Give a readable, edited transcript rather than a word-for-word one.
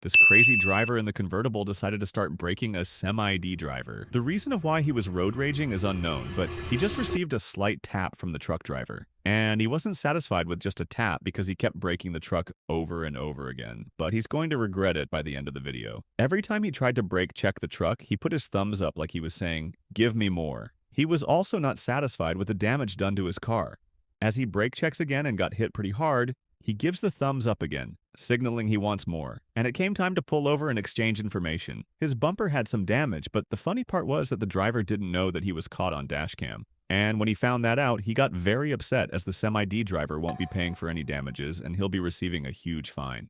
This crazy driver in the convertible decided to start braking a semi-D driver. The reason of why he was road raging is unknown, but he just received a slight tap from the truck driver. And he wasn't satisfied with just a tap because he kept braking the truck over and over again. But he's going to regret it by the end of the video. Every time he tried to brake check the truck, he put his thumbs up like he was saying, "Give me more." He was also not satisfied with the damage done to his car. As he brake checks again and got hit pretty hard, he gives the thumbs up again, signaling he wants more. And it came time to pull over and exchange information. His bumper had some damage, but the funny part was that the driver didn't know that he was caught on dashcam. And when he found that out, he got very upset as the semi-D driver won't be paying for any damages and he'll be receiving a huge fine.